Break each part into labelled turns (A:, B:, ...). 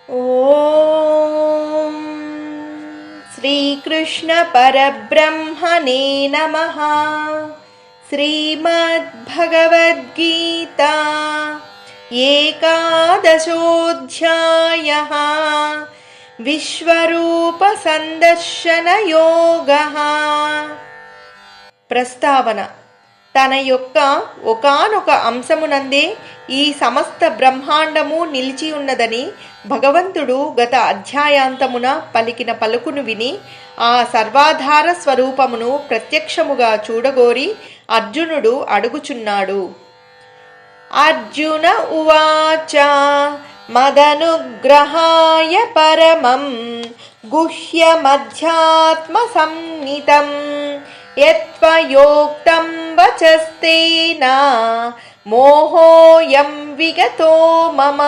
A: ఓం శ్రీకృష్ణ పరబ్రహ్మణే నమః. శ్రీమద్భగవద్గీత ఏకాదశోऽధ్యాయః. విశ్వరూప సందర్శన యోగః. ప్రస్తావన: తన యొక్క ఒకానొక అంశమునందే ఈ సమస్త బ్రహ్మాండము నిలిచి ఉన్నదని భగవంతుడు గత అధ్యాయాంతమున పలికిన పలుకును విని ఆ సర్వాధార స్వరూపమును ప్రత్యక్షముగా చూడగోరి అర్జునుడు అడుగుచున్నాడు. అర్జున ఉవాచ మదనుగ్రహాయ పరమం గుహ్యమధ్యాత్మ సంహితం యత్వయోక్తం వచస్తేన మోహోయం విగతో మమ.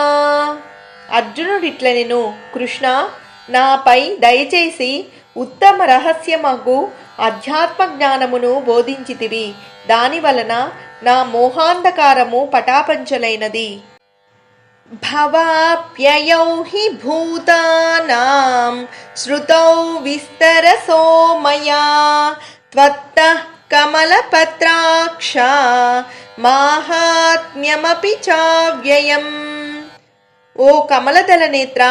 A: అర్జునుడిట్లనెను, కృష్ణ, నాపై దయచేసి ఉత్తమ రహస్యమగు అధ్యాత్మ జ్ఞానమును బోధించితివి. దానివలన నా మోహాంధకారము పటాపంచలైనది. భవాప్యయౌ హి భూతానాం శ్రుతౌ విస్తరసో మయా త్వత్తః కమలపత్రాక్ష మాహాత్మ్యమపి చావ్యయం. ఓ కమలదళ నేత్ర,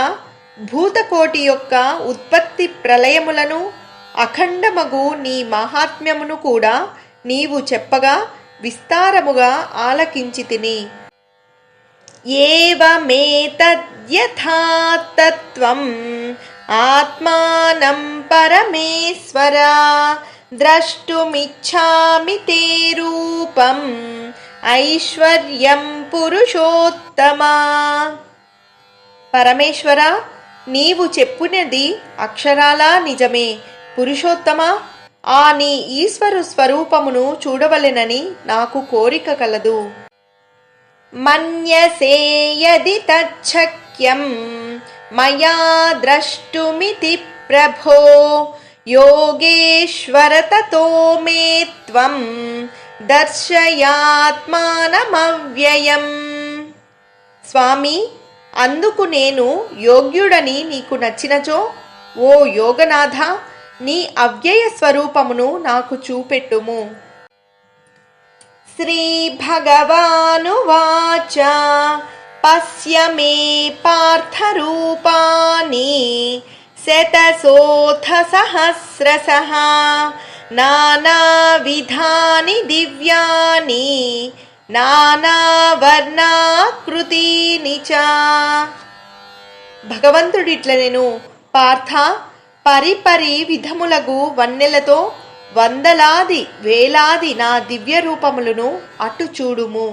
A: భూతకోటి యొక్క ఉత్పత్తి ప్రళయములను అఖండమగు నీ మహాత్మ్యమును కూడా నీవు చెప్పగా విస్తారముగా ఆలకించితిని. ఏవమేతద్యథా తత్వం ఆత్మానం పరమేశ్వర ద్రష్టుమిచ్ఛామి తే రూపం ఐశ్వర్యం పురుషోత్తమా. పరమేశ్వర, నీవు చెప్పునది అక్షరాలా నిజమే. పురుషోత్తమా, ఆ నీ ఈశ్వరు స్వరూపమును చూడవలెనని నాకు కోరిక కలదు. మన్యసే యది తచ్చక్యం మయా ద్రష్టుమితి ప్రభో యోగేశ్వర తతో మే త్వం దర్శయాత్మానమవ్యయం. స్వామి, అందుకు నేను యోగ్యుడని నీకు నచ్చినచో ఓ యోగనాథ, నీ అవ్యయ స్వరూపమును నాకు చూపెట్టుము. శ్రీ భగవానువాచ పశ్య మే పార్థరూపాని శతశోథ సహస్రశః నానావిధాని దివ్యాని నానావర్ణాకృతీని చ. భగవంతుడిట్లనెను, పార్థ, పరిపరి విధములగు వన్నెలతో వందలాది వేలాది నా దివ్య రూపములను అటు చూడుము.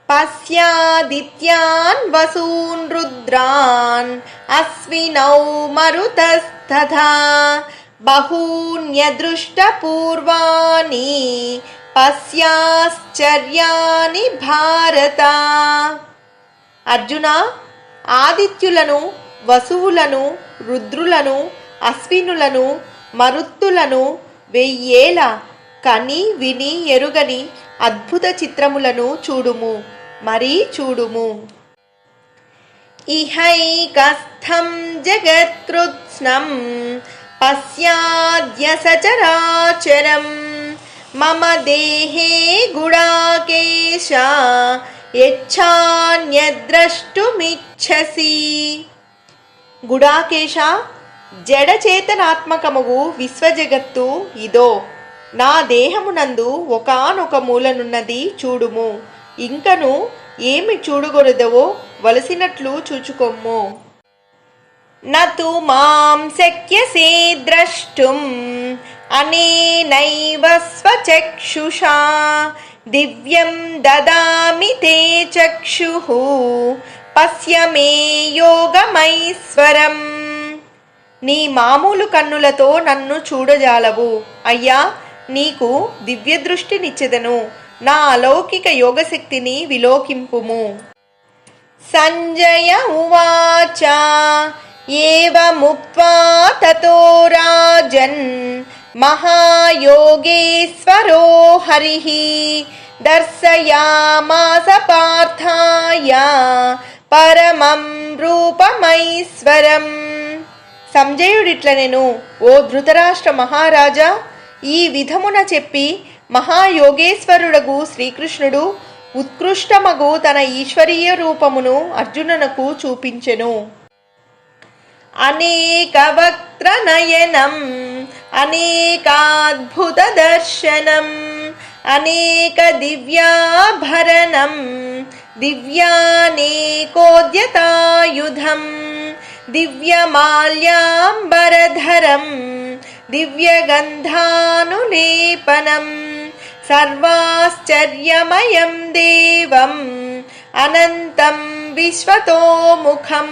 A: పశ్యాదిత్యాన్ వసూన్ రుద్రాన్ అశ్వినౌ మరుతస్తథా బహూన్యదృష్ట పూర్వాని పశ్యాశ్చర్యాని భారత. అర్జున, ఆదిత్యులను, వసువులను, రుద్రులను, అశ్వినులను, మరుత్తులను, వెయ్యేల కని విని ఎరుగని అద్భుత చిత్రములను చూడుము, మరీ చూడుము. ఇహైకస్థం జగత్కృత్స్నం పశ్యాద్య సచరాచరం మమ దేహే గుడాకేశ యచ్ఛాన్యద్రష్టుమిచ్ఛసి. గుడాకేశ, జడచేతనాత్మకముగు విశ్వజగత్తు ఇదో నా దేహమునందు ఒకానొక మూలనున్నది చూడుము. ఇంకను ఏమి చూడగొరదవో వలసినట్లు చూచుకొమ్ము. నతు మాం శక్యసే ద్రష్టుం అనేనైవ స్వచక్షుషా దివ్యం దదామి తే చక్షుః పశ్య మే యోగమైశ్వరం. నీ మామూలు కన్నులతో నన్ను చూడజాలవు. అయ్యా, నీకు దివ్య దృష్టినిచ్చెదను. నా అలౌకిక యోగశక్తిని విలోకింపుము. సంజయ ఉవాచ ఏవముక్త్వా తతో రాజన్ మహాయోగేశ్వరో హరిః దర్శయామాస పార్థాయ పరమం రూపమైశ్వరం. సంజయుడిట్లనెను, ఓ ధృతరాష్ట్ర మహారాజా, ఈ విధమున చెప్పి మహాయోగేశ్వరుడగు శ్రీకృష్ణుడు ఉత్కృష్టమగు తన ఈశ్వరీయ రూపమును అర్జునునకు చూపించెను. అనేక వక్త్ర నయనం అనేకాద్భుత దర్శనం అనేక దివ్యాభరణం దివ్యానేకోద్యతాయుధం దివ్యమాల్యాంబరధరం దివ్యగంధానులేపనం సర్వాశ్చర్యమయం దేవం అనంతం విశ్వతోముఖం.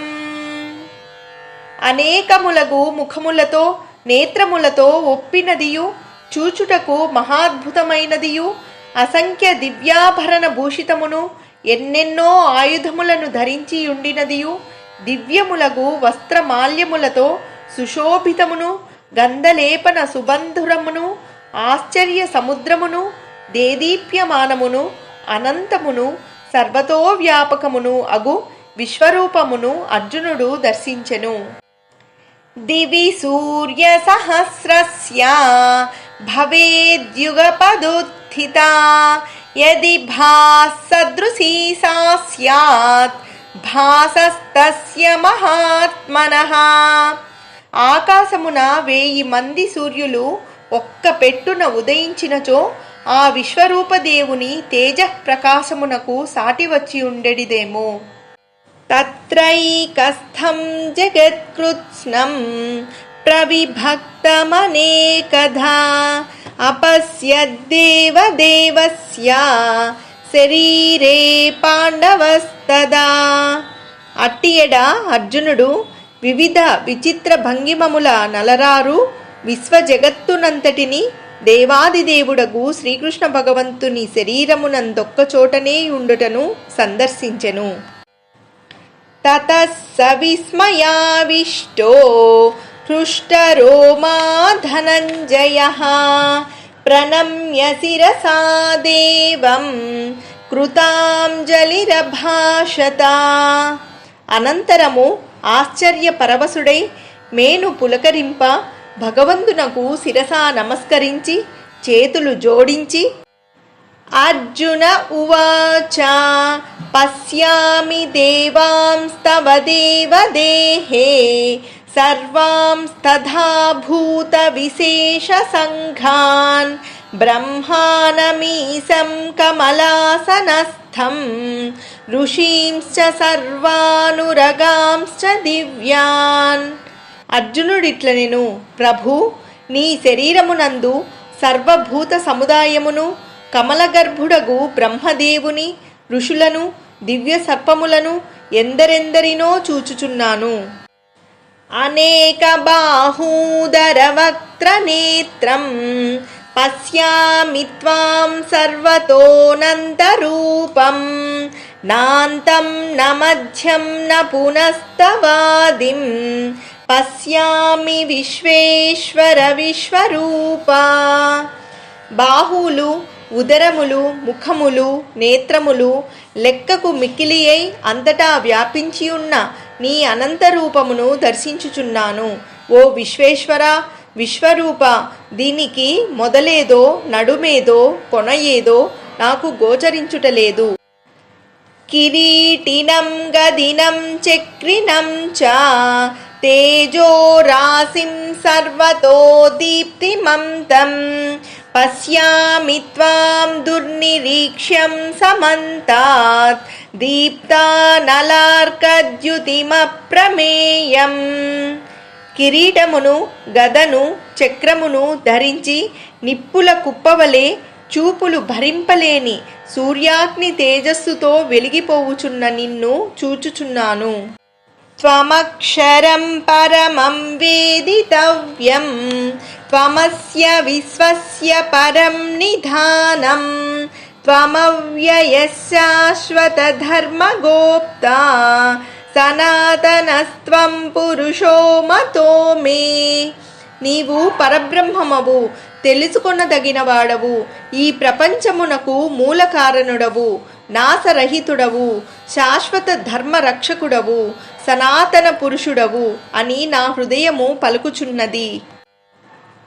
A: అనేకములగు ముఖములతో నేత్రములతో ఒప్పినదియు చూచుటకు మహాద్భుతమైనదియు అసంఖ్య దివ్యాభరణ భూషితమును ఎన్నెన్నో ఆయుధములను ధరించి ఉండినదియు దివ్యములగు వస్త్రమాల్యములతో సుశోభితమును గంధలేపన సుబంధురమును ఆశ్చర్య సముద్రమును దేదీప్యమానమును అనంతమును సర్వతో వ్యాపకమును అగు విశ్వరూపమును అర్జునుడు దర్శించెను. దివి సూర్య సహస్రస్య భవేద్యుగపదుత్థితా యది భాసదృశీ సా స్యాత్ భాసస్తస్య మహాత్మనః. ఆకాశమున 1000 మంది సూర్యులు ఒక్క పెట్టున ఉదయించినచో ఆ విశ్వరూపదేవుని తేజ ప్రకాశమునకు సాటి వచ్చి ఉండెడిదేమో. తత్రైకస్థం జగత్కృత్స్నం ప్రవిభక్తమనేకధా అపశ్యద్దేవదేవస్య శరీరే పాండవస్తదా. అట్టియడ అర్జునుడు వివిధ విచిత్ర భంగిమముల నలరారు విశ్వజగత్తునంతటిని దేవాదిదేవుడగు శ్రీకృష్ణ భగవంతుని శరీరమునందొక్కచోటనే ఉండుటను సందర్శించెను. తతః స విస్మయావిష్టో హృష్టరోమా ధనంజయః ప్రణమ్య శిరసా దేవం కృతాంజలిరభాషత. అనంతరము ఆశ్చర్య పరవశుడై మేను పులకరింప భగవంతునకు శిరసా నమస్కరించి చేతులు జోడించి అర్జున ఉవాచ పశ్యామి దేవాంస్తవ దేవదేహే సర్వాంస్తథా భూత విశేష సంఘాన్ బ్రహ్మానమీశం కమలాసనస్థం ఋషీంశ్చ సర్వానురగాంశ్చ దివ్యాన్. అర్జునుడిట్లనెను, ప్రభు, నీ శరీరమునందు సర్వభూత సముదాయమును కమలగర్భుడగు బ్రహ్మదేవుని ఋషులను దివ్య సర్పములను ఎందరెందరినో చూచుచున్నాను. అనేక బాహూదర వక్త్ర నేత్రం పశ్యామి త్వాం సర్వతోనంతరూపం నాంతం న మధ్యం న పునస్తవాదిం పశ్యామి విశ్వేశ్వర విశ్వరూపా. బాహువులు, ఉదరములు, ముఖములు, నేత్రములు లెక్కకు మిక్కిలి అయి అంతటా వ్యాపించి ఉన్న నీ అనంత రూపమును దర్శించుచున్నాను. ఓ విశ్వేశ్వర, విశ్వరూప, దీనికి మొదలేదో నడుమేదో కొన ఏదో నాకు గోచరించుటలేదు. కిరీటినం గదినం చక్రినం చ తేజో రాశిం సర్వతో దీప్తిమంతం పశ్యామి త్వాం దుర్నిరీక్ష్యం సమంతాత్ దీప్తానలార్కద్యుతిమప్రమేయం. కిరీటమును గదను చక్రమును ధరించి నిప్పుల కుప్పవలే చూపులు భరింపలేని సూర్యాగ్ని తేజస్సుతో వెలిగిపోవుచున్న నిన్ను చూచుచున్నాను. త్వమక్షరం పరమం వేదితవ్యం త్వమస్య విశ్వస్య పరం నిధానం త్వమవ్యయః శాశ్వత ధర్మగోప్తా సనాతనస్త్వం పురుషో మతో మే. నీవు పరబ్రహ్మమవు, తెలుసుకొనదగిన వాడవు, ఈ ప్రపంచమునకు మూల కారణుడవు, నాశరహితుడవు, శాశ్వత ధర్మరక్షకుడవు, సనాతన పురుషుడవు అని నా హృదయము పలుకుచున్నది.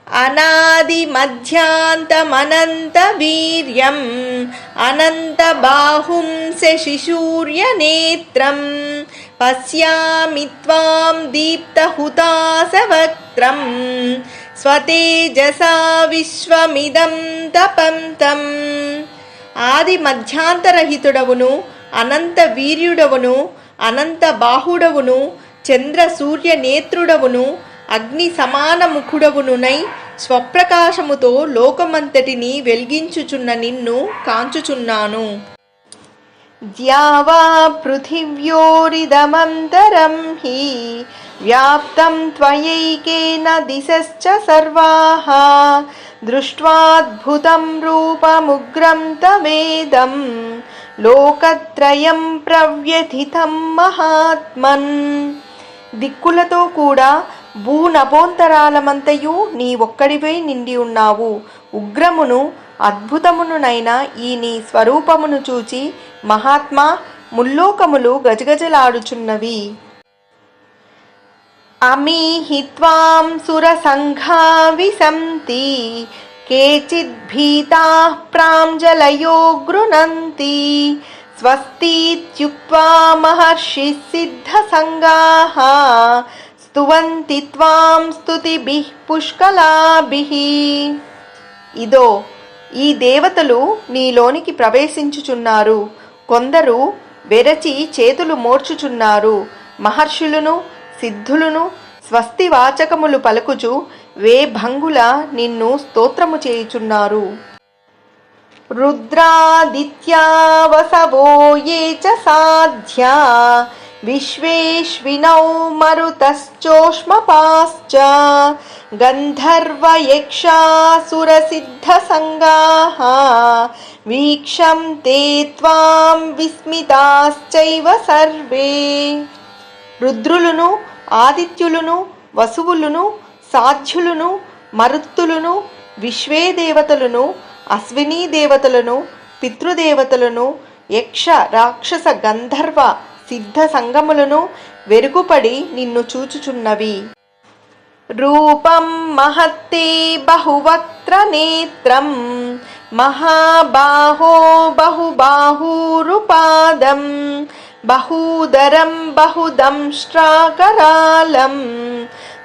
A: అనాది మధ్యాంతమనంత వీర్యం అనంత బాహుం శశిశూర్య నేత్రం పశ్యామి త్వాం దీప్తహుతాసవక్త్రం స్వతేజసా విశ్వమిదం తపంతం. ఆది మధ్యాంతరహితుడవును, అనంత వీర్యుడవును, అనంత బాహుడవును, చంద్ర సూర్య నేత్రుడవును, అగ్ని సమాన ముఖుడవునునై స్వప్రకాశముతో లోకమంతటిని వెలిగించుచున్న నిన్ను కాంచుచున్నాను. ద్యావా పృథివ్యోరిదమంతరం హి వ్యాప్తం త్వయైకేన దిశశ్చ సర్వాః దృష్ట్వాద్భుతం రూపముగ్రం తవేదం లోకత్రయం ప్రవ్యథితం మహాత్మన్. దిక్కులతో కూడా భూనభోంతరాలమంతయు నీ ఒక్కడివై నిండి ఉన్నావు. ఉగ్రమును అద్భుతమునునైన ఈ నీ స్వరూపమును చూచి మహాత్మా ముల్లోకములు గజగజలాడుచున్నవి. అమీహి త్వాం సురసంఘా విశంతి కేచిద్భీతాః ప్రాంజలయో గృణంతి స్వస్తిత్యుక్త్వా మహర్షిః సిద్ధసంగాః స్తువంతి త్వాం స్తుతిభిః పుష్కలాభిః. ఇదో ఈ దేవతలు నీలోనికి ప్రవేశించుచున్నారు. కొందరు వెరచి చేతులు మోర్చుచున్నారు. మహర్షులను సిద్ధులను స్వస్తి వాచకములు పలుకుచు వేభంగుల నిన్ను స్తోత్రము చేయుచున్నారు. రుద్రాదిత్యా వసవో ఏ చ సాధ్యా విశ్వేష్వినౌ మరుతశ్చోష్మపాశ్చ గంధర్వయక్షాసురసిద్ధసంగాః వీక్షంతే త్వాం విస్మితాశ్చైవ సర్వే. రుద్రులను, ఆదిత్యులను, వసువులను, సాధ్యులను, మరుత్తులను, విశ్వేదేవతలను, అశ్వినీ దేవతలను, పితృదేవతలను, యక్ష రాక్షస గంధర్వ సిద్ధ సంగములను వెరుగుపడి నిన్ను చూచుచున్నవి. రూపం మహత్తే బహువక్త్ర నేత్రం మహాబాహో బహుబాహూరుపాదం బహూదరం బహుదంష్ట్రాకరాళం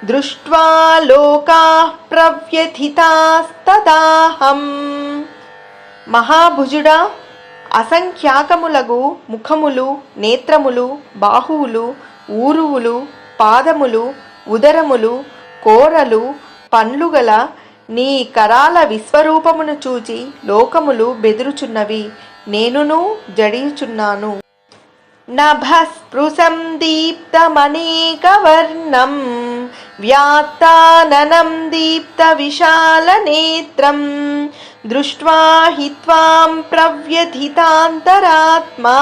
A: దృష్ట్వా లోకాః ప్రవ్యథితాస్తదాహం. మహాభుజుడా, అసంఖ్యాకములగు ముఖములు, నేత్రములు, బాహువులు, ఊరువులు, పాదములు, ఉదరములు, కోరలు, పండ్లుగల నీ కరాల విశ్వరూపమును చూచి లోకములు బెదురుచున్నవి. నేనును జడియుచున్నాను. నభస్పృశం దీప్తమనేకవర్ణం వ్యాత్తాననం దీప్త విశాల నేత్రం దృష్ట్వా హి త్వాం ప్రవ్యథితాంతరాత్మా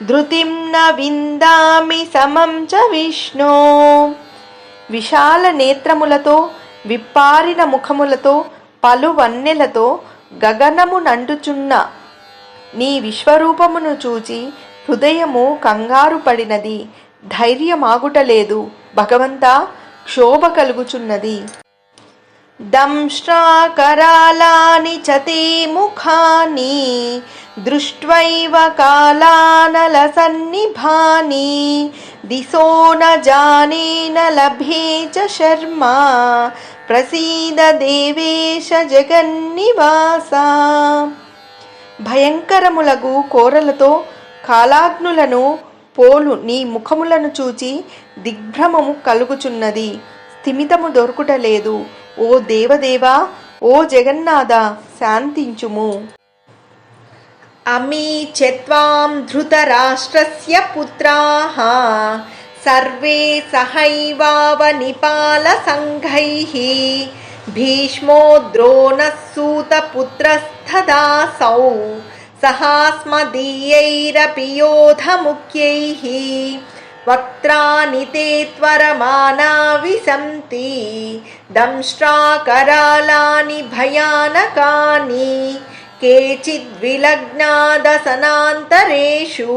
A: ధృతిం న విందామి సమం చ విష్ణో. విశాల నేత్రములతో, విప్పారిన ముఖములతో, పలువన్నెలతో గగనము నండుచున్న నీ విశ్వరూపమును చూచి హృదయము కంగారు పడినది. ధైర్యమాగుటలేదు. భగవంతా, క్షోభ కలుగుచున్నది. దంష్ట్రాకరాళాని చ తే ముఖాని దృష్ట్వైవ కాలానలసన్నిభాని దిశో న జానే న లభే చ శర్మా ప్రసీద దేవేశ జగన్నివాస. భయంకరములగు కోరలతో కాలాగ్నులను పోలు నీ ముఖములను చూచి దిగ్భ్రమము కలుగుచున్నది. స్థిమితము దొరుకుటలేదు. ఓ దేవదేవా, ఓ జగన్నాథ, శాంతించుము. అమీ చ త్వాం ధృతరాష్ట్రస్య పుత్రాః సర్వే సహైవావనిపాల సంఘైః భీష్మో ద్రోణః సూతపుత్రస్తథాసౌ సహాస్మదీయైరపి యోధముఖ్యైః వక్త్రాని తే త్వరమానా విశంతి దంష్ట్రాకరాళాని భయానకాని కేచిద్విలగ్నాదసనాంతరేషు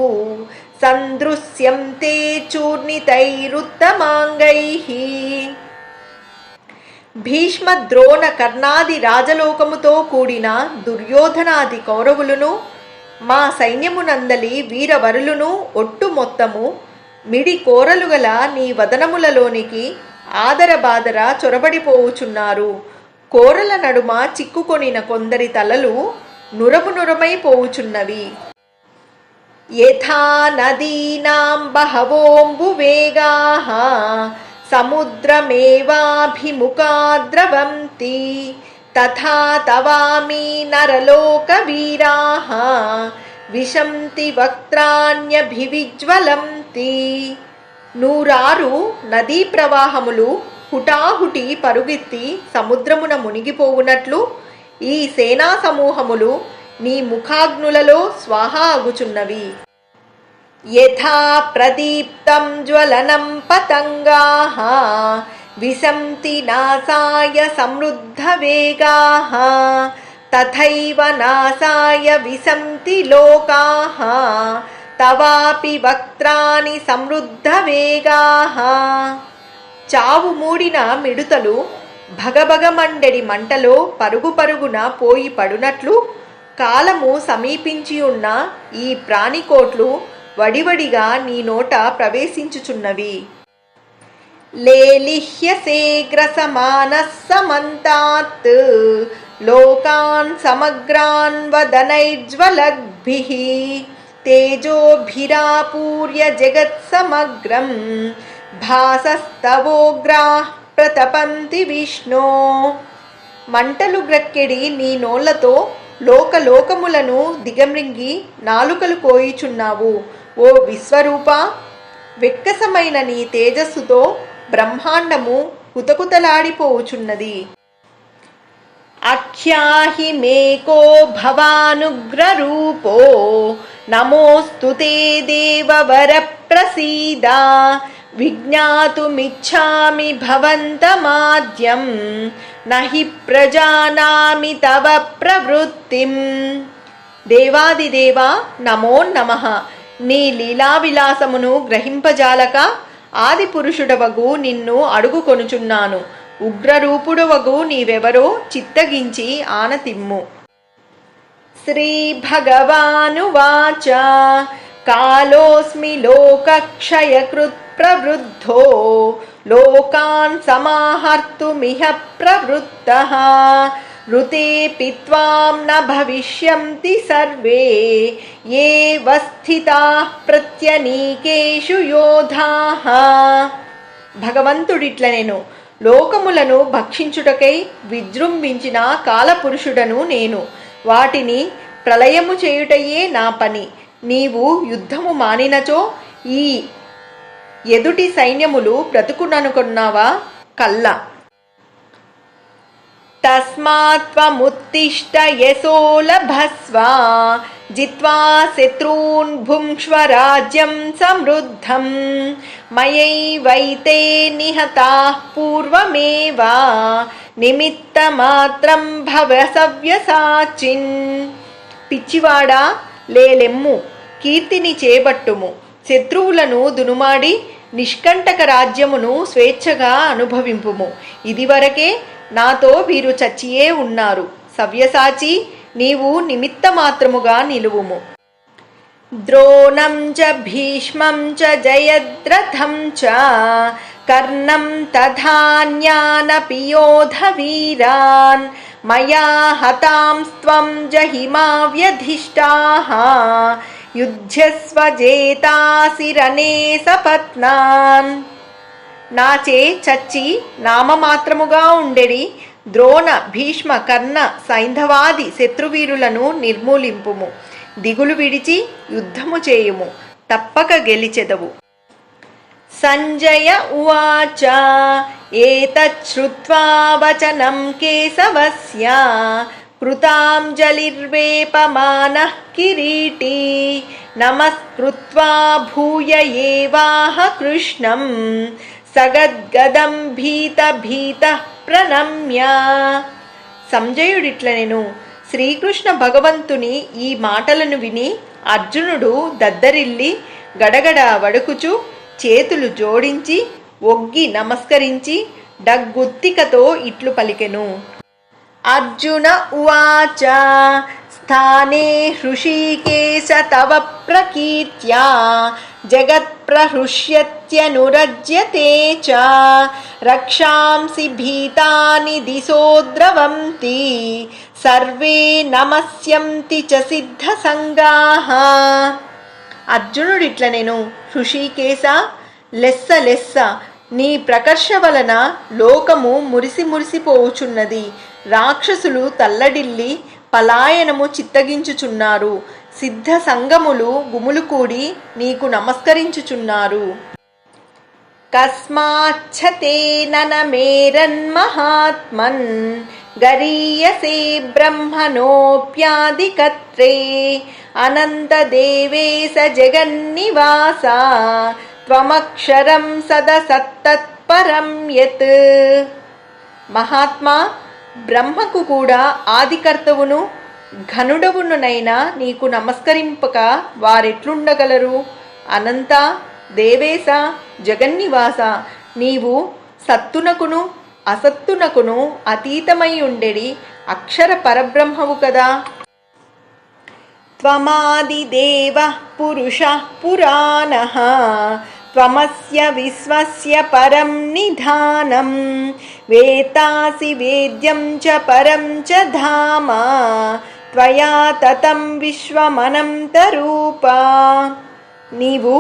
A: సందృశ్యంతే చూర్ణితైరుత్తమాంగైః. భీష్మ ద్రోణ కర్ణాది రాజలోకముతో కూడిన దుర్యోధనాది కౌరవులను మా సైన్యమునందలి వీరవరులను ఒట్టు మొత్తము మిడి కోరలుగల నీ వదనములలోనికి ఆదరబాదర చొరబడిపోవుచున్నారు. కోరల నడుమ చిక్కుకొనిన కొందరి తలలు నురమైపోవుచున్నవి. యథా నదీనాం బహవోంబు వేగాః సముద్రమేవాభిముఖా ద్రవంతి తథా తవామి నరలోక వీరాః విశంతి వక్త్రాణ్యభివిజ్వలంతి. నూరారు నదీ ప్రవాహములు హుటాహుటి పరుగెత్తి సముద్రమున మునిగిపోవునట్లు ఈ సేనా సమూహములు నీ ముఖాగ్నులలో స్వాహా అగుచున్నవి. యథా ప్రదీప్తం జ్వలనం పతంగాః విశంతి నాసాయ సమృద్ధ వేగాః తథైవ నాసాయ విశంతి లోకాః తవాపి వక్త్రాణి సమృద్ధ వేగాః. చావు మూడిన మిడుతలు భగభగమండెడి మంటలో పరుగు పరుగున పోయి పడునట్లు కాలము సమీపించి ఉన్న ఈ ప్రాణికోట్లు వడివడిగా నీ నోట ప్రవేశించుచున్నవి. లేలిహ్యసేగ్రసమానః సమంతాత్ లోకాన్ సమగ్రాన్ వదనైర్జ్వలద్భిః తేజోభిరాపూర్య జగత్సమగ్రం భాసస్తవోగ్రాః ప్రతపంతి విష్ణో. మంటలు గ్రక్కెడి నీ నోళ్లతో లోకలోకములను దిగమ్రింగి నాలుకలు కోయిచున్నావు. ఓ విశ్వరూప, వెక్కసమైన నీ తేజస్సుతో బ్రహ్మాండము కుతకుతలాడిపోవుచున్నది. అఖ్యాహి మేకో భవానుగ్రరూపో నమోస్తు తే దేవవర ప్రసీద విజ్ఞాతుమిచ్ఛామి భవంతమాద్యం నహి ప్రజానామి తవ ప్రవృత్తిం. దేవాదిదేవా నమో నమః. నీ లీలావిలాసమును గ్రహింపజాలక ఆది పురుషుడవగు నిన్ను అడుగుకొనుచున్నాను. ఉగ్రరూపుడవగు నీవెవరో చిత్తగించి ఆనతిమ్ము. శ్రీ భగవానువాచ కాలోస్మి లోకక్షయకృత్ ప్రవృద్ధో లోకాన్ సమాహర్తుమిహ ప్రవృత్తః ఋతేపి త్వాం న భవిష్యంతి సర్వే ఏవ స్థితాః ప్రత్యనీకేషు యోధాః. భగవంతుడిట్లనెను, లోకములను భక్షించుటకై విజృంభించిన కాలపురుషుడను నేను. వాటిని ప్రళయము చేయుటయే నా పని. నీవు యుద్ధము మానినచో ఈ ఎదుటి సైన్యములు బ్రతుకుననుకున్నావా? కల్ల. తస్మాత్త్వముత్తిష్ట యశో లభస్వ జిత్వా శత్రూన్ భుంక్ష్వ రాజ్యం సమృద్ధం మయైవైతే నిహతాః పూర్వమేవ నిమిత్తమాత్రం భవ సవ్యసాచిన్. పిచ్చివాడా, లేలెమ్ము, కీర్తిని చేపట్టుము. శత్రువులను దునుమాడి నిష్కంటక రాజ్యమును స్వేచ్ఛగా అనుభవింపుము. ఇదివరకే నాతో వీరు చచ్చియే ఉన్నారు. సవ్యసాచి, నీవు నిమిత్త మాత్రముగా నిలువుము. ద్రోణం చ భీష్మం చ జయద్రథం చ కర్ణం తథాన్యానపి యోధ వీరాన్ మయా హతాంస్త్వం జహిమా వ్యధిష్టాః యుధ్యస్వ జేతాసి రణే సపత్నాన్. నాచే చచ్చి నామమాత్రముగా ఉండెడి ద్రోణ భీష్మ కర్ణ సైంధవాది శత్రువీరులను నిర్మూలింపుము. దిగులు విడిచి యుద్ధము చేయుము, తప్పక గెలిచెదవు. సంజయ ఉవాచ ఏతచ్ఛ్రుత్వా వచనం కేశవస్య కృతాంజలిర్వేపమానః కిరీటీ నమస్కృత్వా భూయ ఏవాహ కృష్ణం సగద్గదం భీత భీతః ప్రణమ్య. సంజయుడిట్లనెను, శ్రీకృష్ణ భగవంతుని ఈ మాటలను విని అర్జునుడు దద్దరిల్లి గడగడ వడుకుచు చేతులు జోడించి ఒగ్గి నమస్కరించి డగ్గుత్తికతో ఇట్లు పలికెను. అర్జున ఉవాచ స్థానే హృషీకేశ తవ ప్రకీర్త్యా జగత్ప్రహృష్యత్యనురజ్యతే చ రక్షాంసి భీతాని దిశో ద్రవంతి సర్వే నమస్యంతి చ సిద్ధ సంగాః. అర్జునుడిట్ల నేను హృషీకేశ లెస్స లెస్స నీ ప్రకర్ష వలన లోకము మురిసి మురిసిపోవుచున్నది. రాక్షసులు తల్లడిల్లి పలాయనము చిత్తగించుచున్నారు. సిద్ధ సంగములు గుములు కూడి నీకు నమస్కరించుచున్నారు. కస్మాచ్చతేన మేరన్మహాత్మన్ గరీయసే బ్రహ్మణోప్యాదికత్రే అనంతదేవేశ జగన్నివాస త్వమక్షరం సదసత్తత్పరం యత్. మహాత్మా, బ్రహ్మకు కూడా ఆదికర్తవును ఘనుడవునునైనా నీకు నమస్కరింపక వారెట్లుండగలరు? అనంత, దేవేశ, జగన్నివాస, నీవు సత్తునకును అసత్తునకును అతీతమై ఉండెడి అక్షర పరబ్రహ్మవు కదా. త్వమాదిదేవః పురుషః పురాణః త్వమస్య విశ్వస్య పరం నిధానం వేత్తాసి వేద్యం చ పరం చ ధామ త్వయా తతం విశ్వమనంతరూపా. నీవు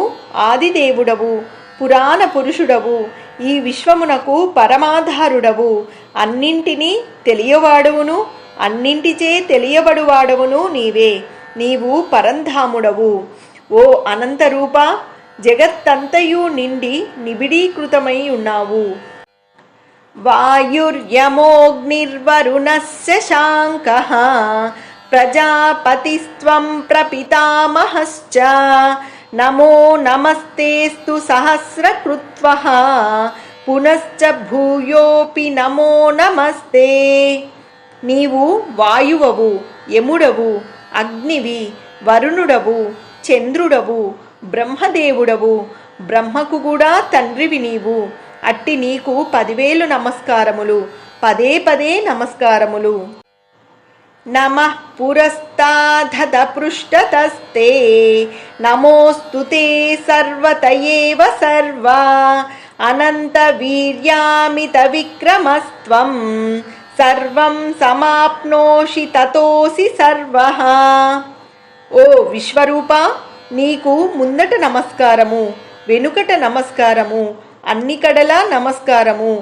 A: ఆదిదేవుడవు, పురాణ పురుషుడవు, ఈ విశ్వమునకు పరమాధారుడవు, అన్నింటినీ తెలియవాడవును, అన్నింటిచే తెలియబడువాడవును నీవే. నీవు పరంధాముడవు. ఓ అనంతరూప, జగత్తంతయు నిండి నిబిడీకృతమై ఉన్నావు. వాయుర్యమోగ్నిర్వరుణః శశాంకః ప్రజాపతిస్త్వం ప్రపితామహశ్చ నమో నమస్తేస్తు సహస్రకృత్వః పునశ్చ భూయోపి నమో నమస్తే. నీవు వాయువవు, యముడవు, అగ్నివి, వరుణుడవు, చంద్రుడవు, బ్రహ్మదేవుడవు, బ్రహ్మకు కూడా తండ్రివి నీవు. అట్టి నీకు 10,000 నమస్కారములు, పదే పదే నమస్కారములు. నమః పురస్తాధద పృష్ఠతస్తే నమోస్తుతే సర్వత ఏవ సర్వా అనంత వీర్యామిత విక్రమస్త్వం సర్వం సమాప్నోషి తతోసి సర్వః. ఓ విశ్వరూప, నీకు ముందట నమస్కారము, వెనుకట నమస్కారము, అన్ని కడలా నమస్కారము.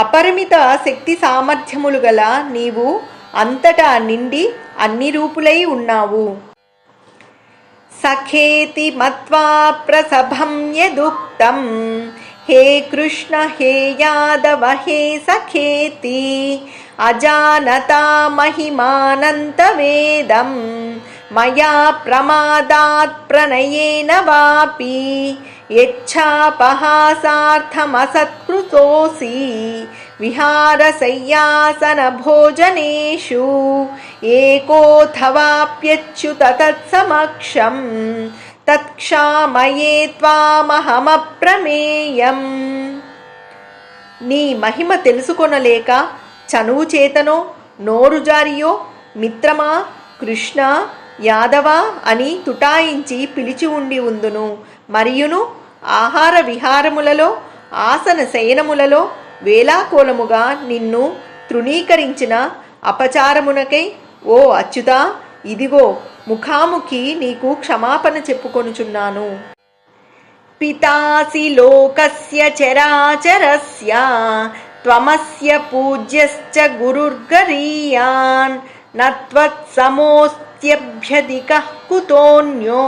A: అపరిమిత శక్తి సామర్థ్యములు గల నీవు అంతటా నిండి అన్ని రూపులై ఉన్నావు. సఖేతి మత్వా ప్రసభం యదుక్తం హే కృష్ణ హే యాదవ హే సఖేతి అజానతా మహిమానంత వేదం మయా ప్రమాదాత్ ప్రణయేన వాపి యచ్ఛాపహాసార్థమసత్కృతోసి విహారశయ్యాసన భోజనేషు ఏకోథవాప్యచ్యుత తత్సమక్షం తత్క్షామయే త్వామహమప్రమేయం. నీ మహిమ తెలుసుకొనలేక చనువు చేతనో నోరు జారియో మిత్రమా, కృష్ణ, యాదవ అని తుటాయించి పిలిచి ఉండి ఉందును. మరియును ఆహార విహారములలో ఆసన శయనములలో వేలాకోలముగా నిన్ను తృణీకరించిన అపచారమునకై ఓ అచ్యుత, ఇదిగో ముఖాముఖి నీకు క్షమాపణ చెప్పుకొనుచున్నాను. పితాసి లోకస్య చరాచరస్య త్వమస్య పూజ్యశ్చ గురుర్గరీయాన్ నత్వత్సమోస్త్యభ్యధికః కుతోన్యో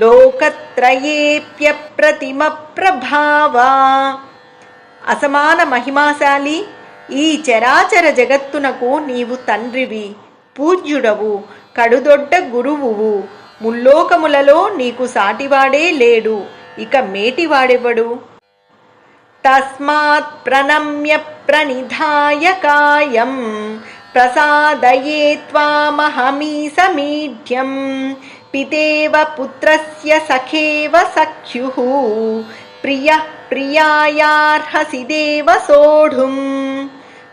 A: లోకత్రయేప్యప్రతిమ ప్రభావా. అసమాన మహిమాశాలి, ఈ చరాచర జగత్తునకు నీవు తండ్రివి, పూజ్యుడవు, కడుదొడ్డ గురువువు. ముల్లోకములలో నీకు సాటివాడే లేడు, ఇక మేటివాడెవడు? తస్మాత్ ప్రణమ్య ప్రణిధాయ కాయం ప్రసాదయే త్వామహమీసమీఢ్యం పితేవ పుత్రస్య సఖేవ సఖ్యుః ప్రియః ప్రియాయార్హసి దేవ సోఢుం.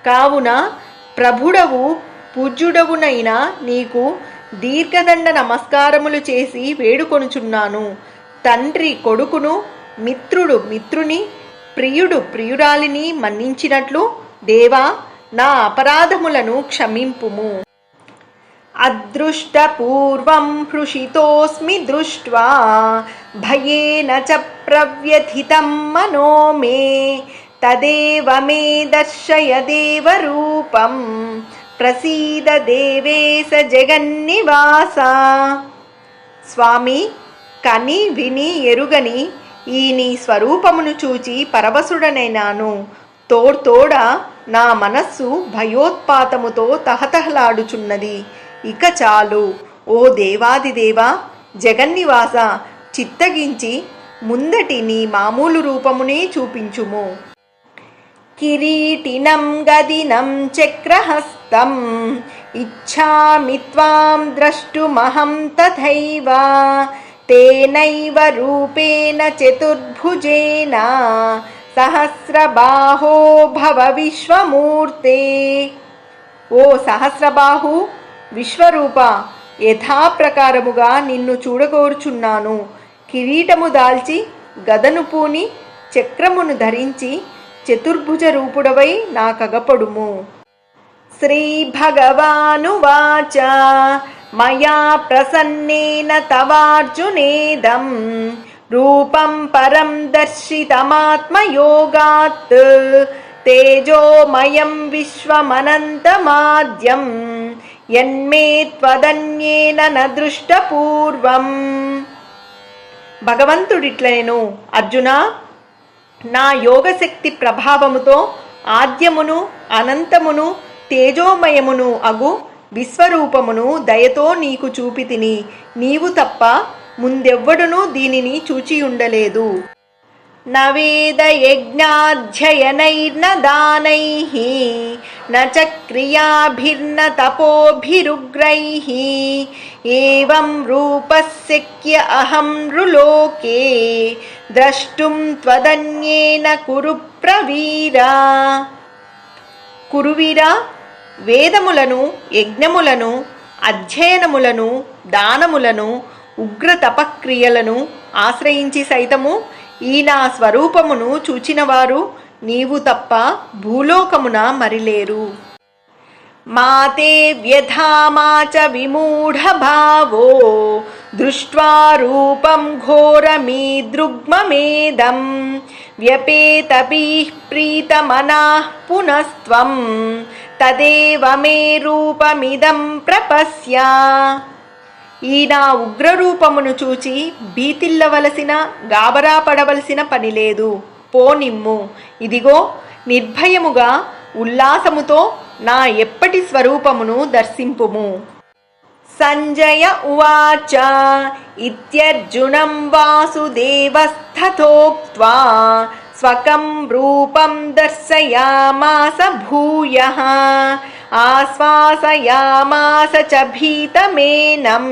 A: కావున ప్రభుడవు పూజ్యుడవునైనా నీకు దీర్ఘదండ నమస్కారములు చేసి వేడుకొనుచున్నాను. తండ్రి కొడుకును, మిత్రుడు మిత్రుని, ప్రియుడు ప్రియురాలిని మన్నించినట్లు దేవా నా అపరాధములను క్షమింపుము. అదృష్టపూర్వం హృషితోస్మి దృష్ట్వా భయేన చ ప్రవ్యథితం మనో మే తదేవ మే దర్శయ దేవరూపం ప్రసీద దేవేశ జగన్నివాస. స్వామి, కని విని ఎరుగని ఈ నీ స్వరూపమును చూచి పరవశుడనైనాను. తోడ్తోడ నా మనస్సు భయోత్పాతముతో తహతహలాడుచున్నది. ఇక చాలు ఓ దేవాదిదేవా జగన్నివాస, చిత్తగించి ముందటి నీ మామూలు రూపమునే చూపించుము. కిరీటినం గదినం చక్రహస్తం ఇచ్ఛామి త్వాం ద్రష్టుమహం తథైవ తేనైవ రూపేణ చతుర్భుజేన సహస్రబాహో భవ విశ్వమూర్తే. ఓ సహస్రబాహు విశ్వరూప, యథాప్రకారముగా నిన్ను చూడగోరుచున్నాను. కిరీటము దాల్చి గదను పూని చక్రమును ధరించి చతుర్భుజ రూపుడవై నాకగపడుము. శ్రీ భగవానువాచ మయా ప్రసన్నేన తవార్జునేదం రూపం పరం దర్శితమాత్మయోగాత్ తేజోమయం విశ్వమనంతమాద్యం యన్మే త్వదన్యేన న దృష్టపూర్వం. భగవంతుడిట్లనెను, అర్జున, నా యోగశక్తి ప్రభావముతో ఆద్యమును అనంతమును తేజోమయమును అగు విశ్వరూపమును దయతో నీకు చూపితిని. నీవు తప్ప ముందెవ్వడునూ దీనిని చూచియుండలేదు. నవేద యజ్ఞాధ్యయనైర్న దానైః న చ క్రియాభిర్న తపోభిరుగ్రైః ఏవం రూపస్య అహం నృలోకే ద్రష్టుం త్వదన్యేన కురు ప్రవీరా. కురువీరా, వేదములను, యజ్ఞములను, అధ్యయనములను, దానములను, ఉగ్ర తపక్రియలను ఆశ్రయించి సైతము ఈ నా స్వరూపమును చూచినవారు నీవు తప్ప భూలోకమున మరిలేరు. మాతే వ్యధామాచ విమూఢభావో దృష్ట్వా రూపం ఘోరమీదృగ్మమేదం వ్యపేతపీః ప్రీతమనాః పునస్త్వం తదేవ మే రూపమిదం ప్రపశ్య. ఈ నా ఉగ్రరూపమును చూచి భీతిల్లవలసిన, గాబరా పడవలసిన పనిలేదు. పోనిమ్ము, ఇదిగో నిర్భయముగా ఉల్లాసముతో నా ఎప్పటి స్వరూపమును దర్శింపుము. సంజయ ఉవాచ ఇత్యర్జునం వాసుదేవస్థథోక్త్వా స్వకం రూపం దర్శయామాస భూయః ఆశ్వాసయామాస చ భీతమేనం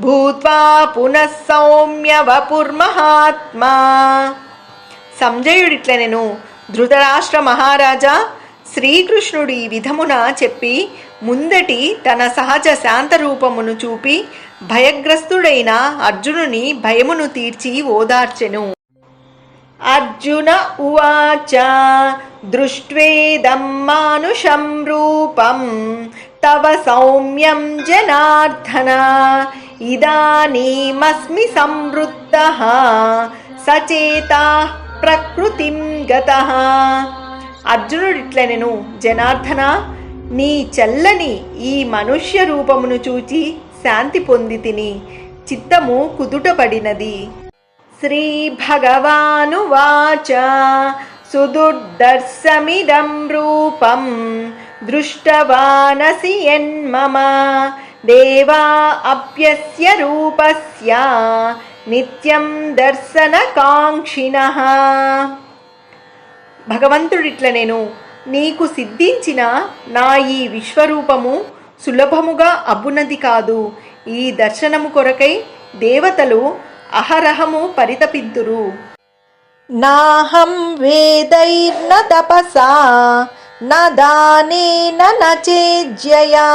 A: భూత్వా పునః సౌమ్య వపుర్మహాత్మా. సంజయుడిట్లనెను, ధృతరాష్ట్ర మహారాజా, శ్రీకృష్ణుడు ఈ విధమున చెప్పి ముందటి తన సహజ శాంత రూపమును చూపి భయగ్రస్తుడైన అర్జునుని భయమును తీర్చి ఓదార్చెను. అర్జున ఉవాచ దృష్ట్వేదం మానుషం రూపం తవ సౌమ్యం జనార్దన ఇదానీమస్మి సంవృత్తః సచేతాః ప్రకృతిం గతః. అర్జునుడిట్లనెను, జనార్దన, నీ చల్లని ఈ మనుష్య రూపమును చూచి శాంతి పొందితిని, చిత్తము కుదుటపడినది. శ్రీ భగవానువాచ సుదుర్దర్శమిదం రూపం దృష్టవానసి యన్మమ దేవా అప్యస్య రూపస్య నిత్యం దర్శన కాంక్షిణః. భగవంతుడిట్లనెను, నీకు సిద్ధించిన నా ఈ విశ్వరూపము సులభముగా అబ్బునది కాదు. ఈ దర్శనము కొరకై దేవతలు అహరహము పరితపింతురు. నాహం వేదైర్న తపసా న దానేన న చేజ్యయా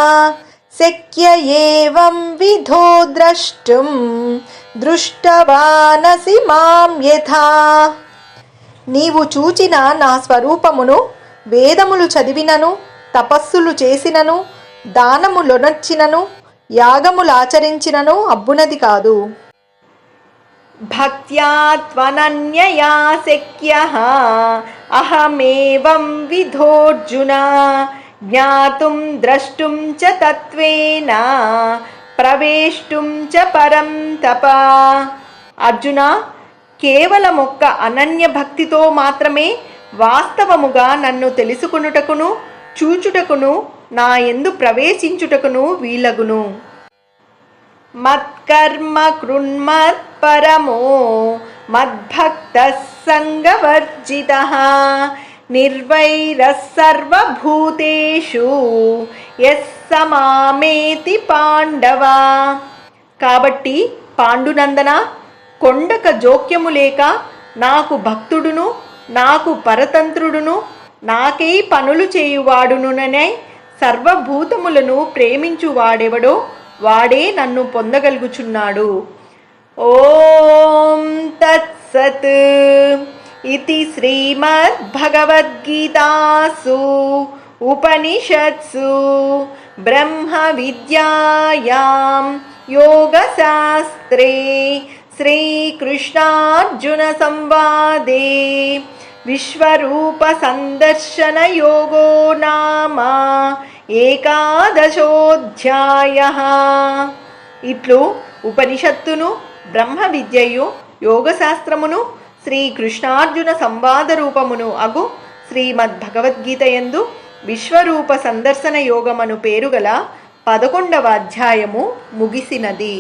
A: శక్య ఏవం విధో ద్రష్టుం దృష్టవానసి మాం యథా. నీవు చూచిన నా స్వరూపమును వేదములు చదివినను, తపస్సులు చేసినను, దానములొనర్చినను, యాగములాచరించినను అబ్బునది కాదు. భక్త్యా త్వనన్యయా శక్యః అహమేవం విధోర్జున జ్ఞాతుం ద్రష్టుం చ తత్వేన ప్రవేష్టుం చ పరం తప. అర్జున, కేవలం ఒక్క అనన్య భక్తితో మాత్రమే వాస్తవముగా నన్ను తెలుసుకొనుటకును చూచుటకును నా యందు ప్రవేశించుటకును వీలగును. మత్కర్మ కృన్మత్పరమో మద్భక్తః సంగవర్జితః నిర్వైరః సర్వభూతేషు యః స మామేతి పాండవ. కాబట్టి పాండునందన, కొండక జోక్యము లేక నాకు భక్తుడును, నాకు పరతంత్రుడును, నాకై పనులు చేయువాడునుననే సర్వభూతములను ప్రేమించువాడెవడో వాడే నన్ను పొందగలుగుచున్నాడు. ఓం తత్సత్ ఇతి శ్రీమద్భగవద్గీతాసు ఉపనిషత్సు బ్రహ్మ విద్యాయాం యోగశాస్త్రే శ్రీకృష్ణార్జున సంవాదే విశ్వరూప సందర్శన యోగో నామ ఏకాదశోధ్యాయః. ఇట్లు ఉపనిషత్తును, బ్రహ్మ విద్యయు, యోగశాస్త్రమును, శ్రీకృష్ణార్జున సంవాద రూపమును అగు శ్రీమద్భగవద్గీతయందు విశ్వరూప సందర్శన యోగమను పేరుగల 11వ అధ్యాయము ముగిసినది.